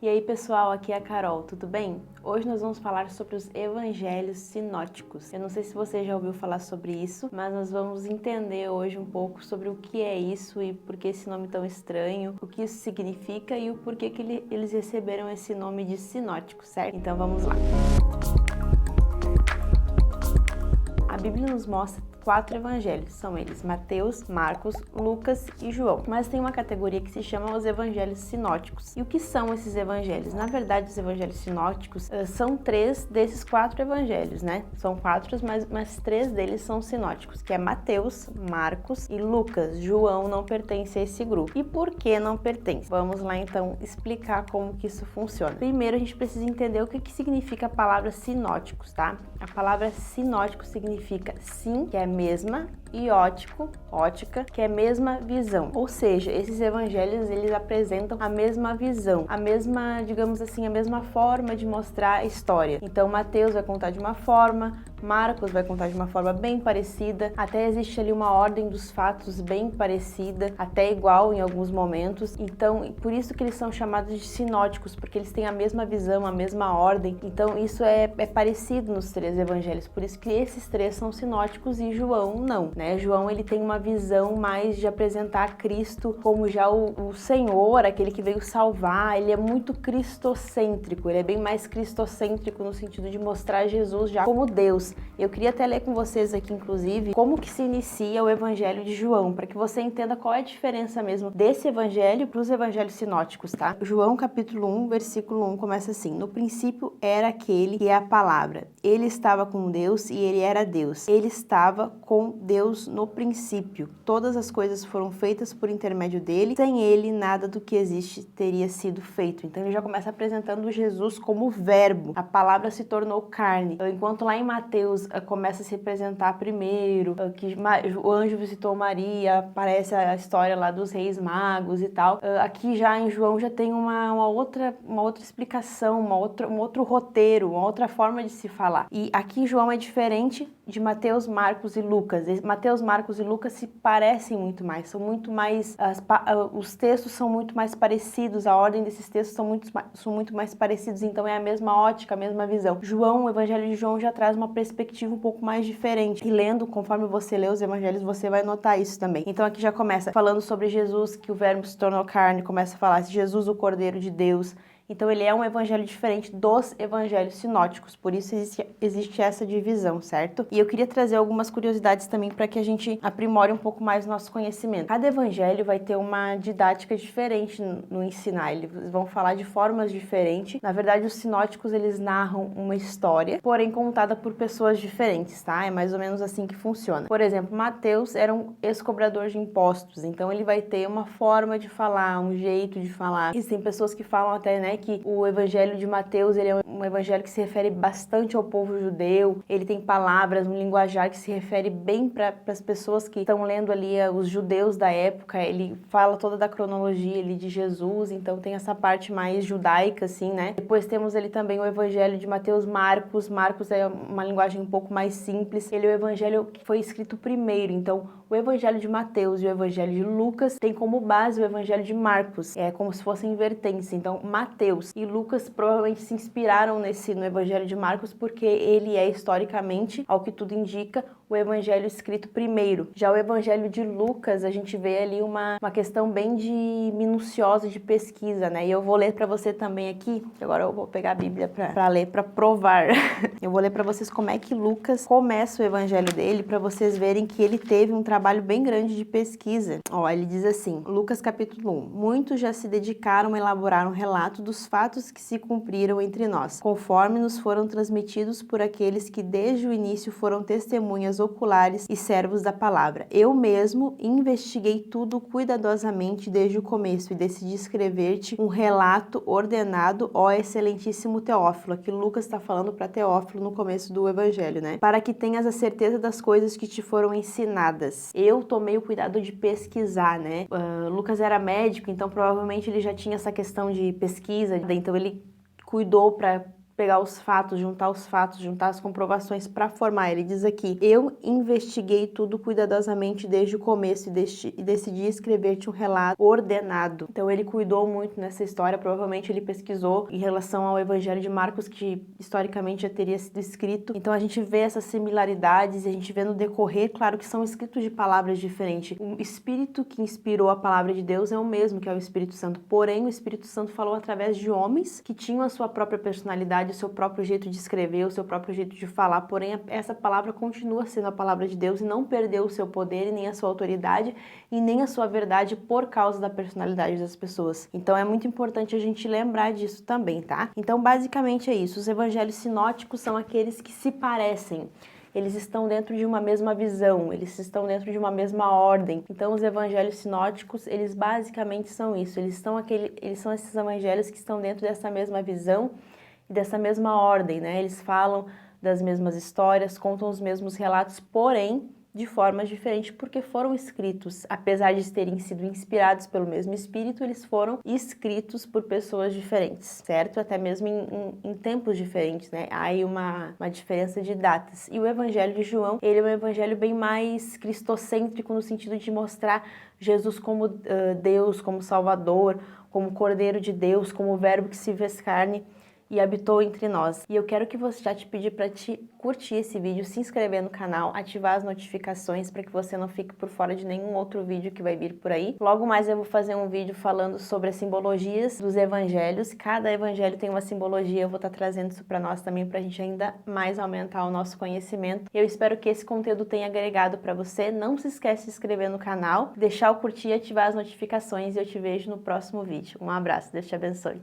E aí pessoal, aqui é a Carol, tudo bem? Hoje nós vamos falar sobre os evangelhos sinóticos. Eu não sei se você já ouviu falar sobre isso, mas nós vamos entender hoje um pouco sobre o que é isso e por que esse nome tão estranho, o que isso significa e o porquê que eles receberam esse nome de sinóticos, certo? Então vamos lá. A Bíblia nos mostra 4 evangelhos, são eles Mateus, Marcos, Lucas e João. Mas tem uma categoria que se chama os evangelhos sinóticos. E o que são esses evangelhos? Na verdade, os evangelhos sinóticos são 3 desses 4 evangelhos, né? São 4, mas 3 deles são sinóticos, que é Mateus, Marcos e Lucas. João não pertence a esse grupo. E por que não pertence? Vamos lá então explicar como que isso funciona. Primeiro a gente precisa entender o que significa a palavra sinóticos, tá? A palavra sinótico significa sim, que é mesma, e ótica, que é mesma visão. Ou seja, esses evangelhos, eles apresentam a mesma visão, a mesma, digamos assim, a mesma forma de mostrar a história. Então, Mateus vai contar de uma forma, Marcos vai contar de uma forma bem parecida, até existe ali uma ordem dos fatos bem parecida, até igual em alguns momentos. Então, por isso que eles são chamados de sinóticos, porque eles têm a mesma visão, a mesma ordem. Então, isso é parecido nos 3 evangelhos, por isso que esses 3 são sinóticos e João não, né? João, ele tem uma visão mais de apresentar Cristo como já o Senhor, aquele que veio salvar. Ele é muito cristocêntrico, ele é bem mais cristocêntrico no sentido de mostrar Jesus já como Deus. Eu queria até ler com vocês aqui, inclusive, como que se inicia o evangelho de João, para que você entenda qual é a diferença mesmo desse evangelho para os evangelhos sinóticos, tá? João capítulo 1, versículo 1 começa assim: no princípio era aquele que é a palavra. Ele estava com Deus e ele era Deus. Ele estava com Deus no princípio. Todas as coisas foram feitas por intermédio dele. Sem ele, nada do que existe teria sido feito. Então ele já começa apresentando Jesus como verbo. A palavra se tornou carne. Enquanto lá em Mateus começa a se apresentar primeiro, que o anjo visitou Maria, aparece a história lá dos reis magos e tal. Aqui já em João já tem uma outra explicação, um outro roteiro, uma outra forma de se falar. E aqui João é diferente de Mateus, Marcos e Lucas. Mateus, Marcos e Lucas se parecem muito mais, são muito mais, os textos são muito mais parecidos, a ordem desses textos são muito mais parecidos, então é a mesma ótica, a mesma visão. João, o evangelho de João já traz uma perspectiva um pouco mais diferente, e lendo, conforme você lê os evangelhos, você vai notar isso também. Então aqui já começa falando sobre Jesus, que o verbo se tornou carne, começa a falar Jesus, o Cordeiro de Deus. Então ele é um evangelho diferente dos evangelhos sinóticos, por isso existe essa divisão, certo? E eu queria trazer algumas curiosidades também para que a gente aprimore um pouco mais o nosso conhecimento. Cada evangelho vai ter uma didática diferente no ensinar, eles vão falar de formas diferentes. Na verdade, os sinóticos, eles narram uma história, porém contada por pessoas diferentes, tá? É mais ou menos assim que funciona. Por exemplo, Mateus era um ex-cobrador de impostos, então ele vai ter uma forma de falar, um jeito de falar. E tem pessoas que falam até, né, que o evangelho de Mateus, ele é um evangelho que se refere bastante ao povo judeu, ele tem palavras, um linguajar que se refere bem para as pessoas que estão lendo ali, os judeus da época. Ele fala toda da cronologia ali de Jesus, então tem essa parte mais judaica, assim, né? Depois temos ali também o evangelho de Mateus, Marcos é uma linguagem um pouco mais simples, ele é o evangelho que foi escrito primeiro, então o evangelho de Mateus e o evangelho de Lucas tem como base o evangelho de Marcos, é como se fossem vertentes. Então Mateus e Lucas provavelmente se inspiraram no evangelho de Marcos, porque ele é historicamente, ao que tudo indica, o evangelho escrito primeiro. Já o evangelho de Lucas, a gente vê ali uma questão bem minuciosa de pesquisa, né? E eu vou ler para você também aqui, agora eu vou pegar a Bíblia para ler, para provar. Eu vou ler para vocês como é que Lucas começa o evangelho dele, para vocês verem que ele teve um trabalho bem grande de pesquisa. Ó, ele diz assim, Lucas capítulo 1: muitos já se dedicaram a elaborar um relato dos fatos que se cumpriram entre nós, conforme nos foram transmitidos por aqueles que desde o início foram testemunhas oculares e servos da palavra. Eu mesmo investiguei tudo cuidadosamente desde o começo e decidi escrever-te um relato ordenado, ó excelentíssimo Teófilo. Aqui Lucas está falando para Teófilo no começo do evangelho, né? Para que tenhas a certeza das coisas que te foram ensinadas. Eu tomei o cuidado de pesquisar, né? Lucas era médico, então provavelmente ele já tinha essa questão de pesquisa, então ele cuidou para pegar os fatos, juntar as comprovações para formar. Ele diz aqui: eu investiguei tudo cuidadosamente desde o começo e decidi escrever-te um relato ordenado. Então ele cuidou muito nessa história, provavelmente ele pesquisou em relação ao Evangelho de Marcos, que historicamente já teria sido escrito. Então a gente vê essas similaridades e a gente vê no decorrer, claro que são escritos de palavras diferentes. O Espírito que inspirou a palavra de Deus é o mesmo, que é o Espírito Santo. Porém, o Espírito Santo falou através de homens que tinham a sua própria personalidade, o seu próprio jeito de escrever, o seu próprio jeito de falar. Porém, essa palavra continua sendo a palavra de Deus e não perdeu o seu poder, e nem a sua autoridade, e nem a sua verdade por causa da personalidade das pessoas. Então é muito importante a gente lembrar disso também, tá? Então, basicamente é isso. Os evangelhos sinóticos são aqueles que se parecem. Eles estão dentro de uma mesma visão, eles estão dentro de uma mesma ordem. Então, os evangelhos sinóticos, eles basicamente são isso. Eles são esses evangelhos que estão dentro dessa mesma visão e dessa mesma ordem, né? Eles falam das mesmas histórias, contam os mesmos relatos, porém de formas diferentes, porque foram escritos, apesar de terem sido inspirados pelo mesmo Espírito, eles foram escritos por pessoas diferentes, certo? Até mesmo em tempos diferentes, né? Há aí uma diferença de datas. E o Evangelho de João, ele é um evangelho bem mais cristocêntrico, no sentido de mostrar Jesus como Deus, como Salvador, como Cordeiro de Deus, como o Verbo que se fez carne e habitou entre nós. E eu quero que você já te pedir para te curtir esse vídeo, se inscrever no canal, ativar as notificações para que você não fique por fora de nenhum outro vídeo que vai vir por aí. Logo mais eu vou fazer um vídeo falando sobre as simbologias dos evangelhos. Cada evangelho tem uma simbologia, eu vou estar trazendo isso para nós também, para a gente ainda mais aumentar o nosso conhecimento. Eu espero que esse conteúdo tenha agregado para você. Não se esquece de se inscrever no canal, deixar o curtir e ativar as notificações, e eu te vejo no próximo vídeo. Um abraço, Deus te abençoe.